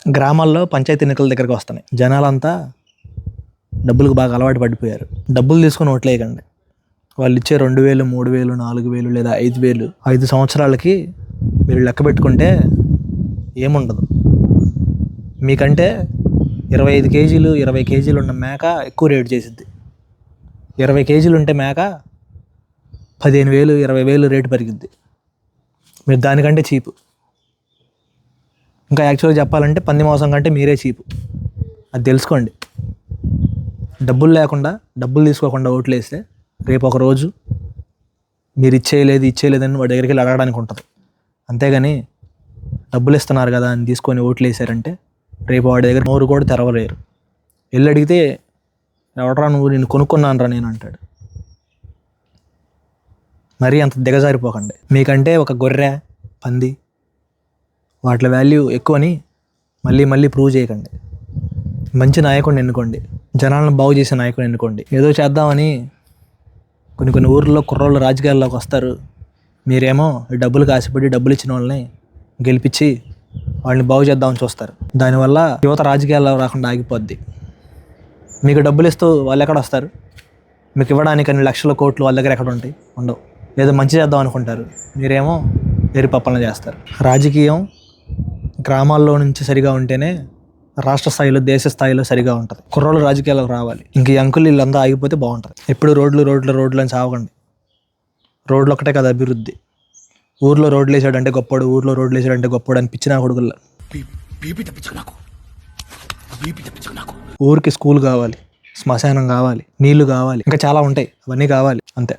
గ్రామాల్లో పంచాయతీ ఎన్నికల దగ్గరకు వస్తున్నాయి. జనాలంతా డబ్బులకు బాగా అలవాటు పడిపోయారు. డబ్బులు తీసుకొని ఓట్లేయకండి. వాళ్ళు ఇచ్చే 2,000, 3,000, 4,000 లేదా 5,000 5 సంవత్సరాలకి మీరు లెక్క పెట్టుకుంటే ఏముండదు. మీకంటే 25 కేజీలు 20 కేజీలు ఉన్న మేక ఎక్కువ రేటు చేసిద్ది. 20 కేజీలు ఉంటే మేక 15,000 20,000 రేటు పెరిగిద్ది. మీరు దానికంటే చీపు. ఇంకా యాక్చువల్గా చెప్పాలంటే పంది మాంసం కంటే మీరే చీపు. అది తెలుసుకోండి. డబ్బులు లేకుండా డబ్బులు తీసుకోకుండా ఓట్లు వేస్తే రేపు ఒక రోజు మీరు ఇచ్చేయలేదని వాడి దగ్గరికి వెళ్ళి అడగడానికి ఉంటుంది. అంతేగాని డబ్బులు ఇస్తున్నారు కదా అని తీసుకొని ఓట్లు వేసారంటే రేపు వాడి దగ్గర నోరు కూడా తెరవలేరు. వెళ్ళి అడిగితే ఎవడరా నువ్వు, నేను కొనుక్కున్నాను రా నేను అంటాడు. మరీ అంత దిగజారిపోకండి. మీకంటే ఒక గొర్రె, పంది వాటి వాల్యూ ఎక్కువని మళ్ళీ ప్రూవ్ చేయకండి. మంచి నాయకుడిని ఎన్నుకోండి. జనాలను బాగు చేసే నాయకుడిని ఎన్నుకోండి. ఏదో చేద్దామని కొన్ని ఊర్లలో కుర్రోళ్ళు రాజకీయాల్లోకి వస్తారు. మీరేమో డబ్బులు కాసిపడి డబ్బులు ఇచ్చిన వాళ్ళని గెలిపించి వాళ్ళని బాగు చేద్దామని చూస్తారు. దానివల్ల యువత రాజకీయాల్లో రాకుండా ఆగిపోద్ది. మీకు డబ్బులు ఇస్తూ వాళ్ళు ఎక్కడ వస్తారు? మీకు ఇవ్వడానికి అన్ని లక్షల కోట్లు వాళ్ళ దగ్గర ఎక్కడ ఉంటాయి? ఉండవు. ఏదో మంచి చేద్దాం అనుకుంటారు, మీరేమో వేరు పప్పలను చేస్తారు. రాజకీయం గ్రామాల్లో నుంచి సరిగా ఉంటేనే రాష్ట్ర స్థాయిలో దేశ స్థాయిలో సరిగా ఉంటుంది. కుర్రోళ్ళు రాజకీయాలకు రావాలి. ఇంక ఈ అంకులు వీళ్ళంతా ఆగిపోతే బాగుంటుంది. ఎప్పుడు రోడ్లు అని చావకండి. రోడ్లు ఒక్కటే కదా అభివృద్ధి. ఊర్లో రోడ్లు వేసాడంటే గొప్పడు అని పిచ్చిన కొడుకుల్లో. ఊరికి స్కూల్ కావాలి, శ్మశానం కావాలి, నీళ్లు కావాలి, ఇంకా చాలా ఉంటాయి. అవన్నీ కావాలి అంతే.